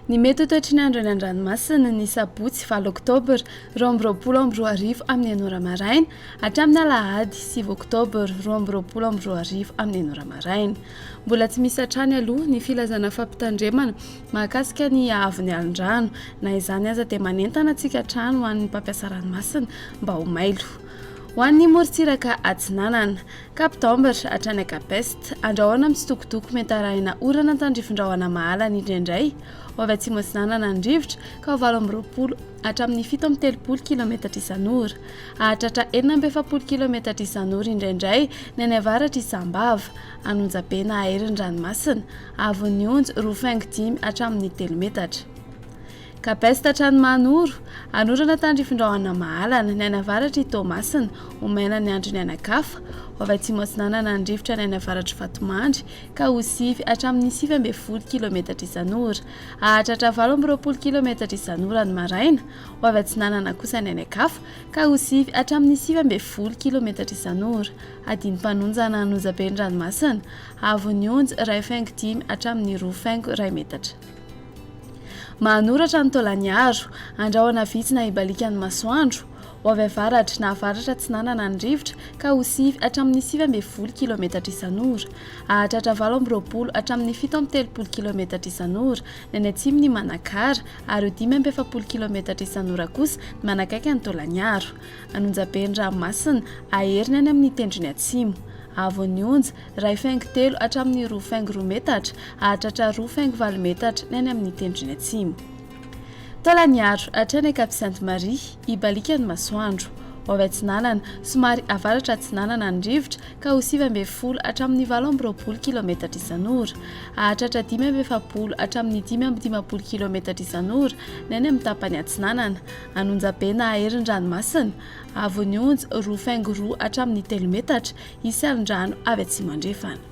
Ny mety ho toetr'andro eny an-dranomasina ny sabotsy 8 oktobra 2024 amin'ny 9 maraina hatramin'ny alahady 7 oktobra 2024 amin'ny 9 maraina. Mbola tsy misy hatrany aloha ny filazana fampitandremana mahakasika ny ahavon'ny alin-drano, na izany aza dia manentana antsika hatrany ho an'ny mpampiasa ranomasina mba ho mailo. Ho an'ny morontsiraka Atsinanana, Kapitambra hatrany Kapest, andrahoana mitsitokotoko mety arahina orana tandrifin-drahona mahalana indraindray, ho avy atsimo Atsinanana ny rivotra ka ho 8 hatramin'ny 7 kilometatra isan'ora, hahatratra 4 kilometatra isan'ora indraindray ny any avaratra Isambava, Anonjabe na Aherindranomasina, Avon'ny Onjo 5 hatramin'ny 3 metatra. Kapesta hatrany Manoro, anorana tandrifin-drahona mahalana ny any avaratra Toamasina, omaina ny andro ny anakafa, ho avy atsimo Atsinanana ny rivotra ny any avaratra Vatomandry ka ho 7 hatramin'ny 9 kilometatra isan'ora, hahatratra 20 kilometatra isan'ora ny maraina, ho avy Atsinanana kosa ny anakafa ka ho 7 hatramin'ny 9 kilometatra isan'ora, adiny-panonjana Anonjabe-Ranomasina, Avon'ny Onjo 5 hatramin'ny 2 metatra. Mahanoratra ny Taolagnaro, andrahoana vitsina ibalikan'ny masoandro, ho avy avaratra na avaratra Atsinanana ny rivotra ka ho 7 hatramin'ny 9 kilometatra isan'ora, hahatratra 20 hatramin'ny 17 kilometatra isan'ora ny any atsimon'ny Manakara ary 17 kilometatra isan'ora kosa ny manakaiky ny Taolagnaro, Anonjabe-Ranomasina aheriny any amin'ny tendrony atsimo, Avon'ny Onjo 5 hatramin'ny 2 metatra, hahatratra 2 metatra ny any amin'ny tendrony atsimo. Taolagnaro hatrany Cap-Sainte-Marie, ibalikan'ny masoandro, ho avy Atsinanana somary avaratra Atsinanana ny rivotra ka ho 9 hatramin'ny 18 kilometatra isan'ora, hahatratra 17 hatramin'ny 15 kilometatra isan'ora ny any amin'ny tapany Atsinanana, Anonjabe na Aherindranomasina, Avon'ny Onjo 2 hatramin'ny 3 metatra, isy alin-drano avy atsimo andrefana.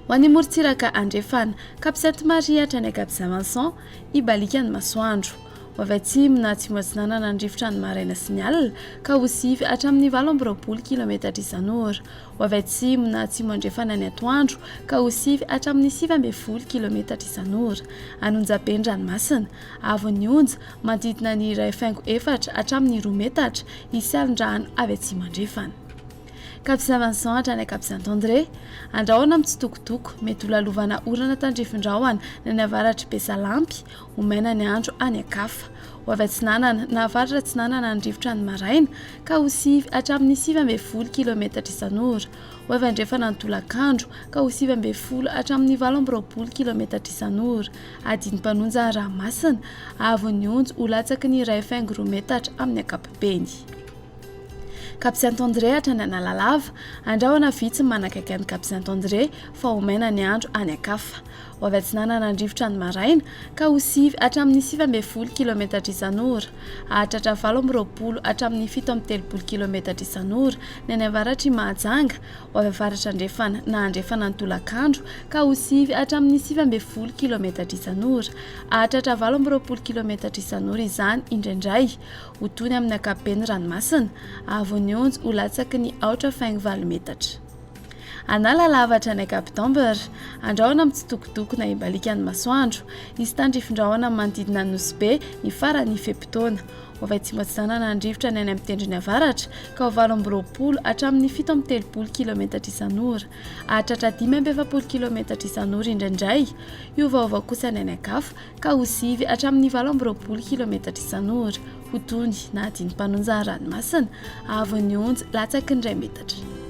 Ho an'ny morontsiraka andrefana, Cap-Sainte-Marie hatrany Cap-Saint-Vincent, ibalikan'ny masoandro, ho avy atsimo na atsimo Atsinanana ny rivotra ny maraina sy ny alina ka ho 7 hatramin'ny 18 kilometatra isan'ora, ho avy atsimo na atsimo andrefana ny atoandro ka ho 7 hatramin'ny 17 kilometatra isan'ora, Anonjabe-Ranomasina, Avon'ny Onjo manodidina ny 1.4 hatramin'ny 2 metatra, isy alin-drano avy atsimo andrefana. Cap-Saint-Vincent hatrany Cap-Saint-André, andrahoana mitsitokotoko mety ho lalovana orana tandrifin-drahona ny any avaratra Besalampy, omaina ny andro any akafa, ho avy Atsinanana na avaratra Atsinanana ny rivotra ny maraina ka ho 7 hatramin'ny 17 kilometatra isan'ora, ho avy andrefana ny tolakandro ka ho 17 hatramin'ny 18 kilometatra isan'ora, adiny-panonjana Ranomasina, Avon'ny Onjo ho latsaky ny 1 metatra amin'ny ankapobeny. Cap-Saint-André hatrany Analalava, andrahoana vitsy manakaiky ny Cap-Saint-André fa omaina ny andro any akafa, ho avy Atsinanana ny rivotra ny maraina ka ho 7 hatramin'ny 17 kilometatra isan'ora, hahatratra 20 hatramin'ny 17 kilometatra isan'ora ny any avaratra Mahajanga, ho avy avaratra andrefana na andrefana ny tolakandro ka ho 7 hatramin'ny 17 kilometatra isan'ora, hahatratra 18 kilometatra isan'ora izany indraindray, ho tony amin'ny ankapobeny Ranomasina, Avon'ny Onjo ho latsaky ny 4 metatra. Analalava hatrany Kapitambra, andrahoana mitsitokotoko na ibalikan'ny masoandro, isy tandrifin-drahona manodidina Nosy ny farany fepitaona, ho avy atsimo Atsinanana ny rivotra ny any amin'ny tendrony avaratra ka ho 20 hatramin'ny 17 kilometatra isan'ora, hahatratra 17 kilometatra isan'ora indraindray, iovaova kosa ny any akafa ka ho 7 hatramin'ny 18 kilometatra isan'ora, ho tony na adiny-panonjana Ranomasina, Avon'ny Onjo latsaky ny 2 metatra.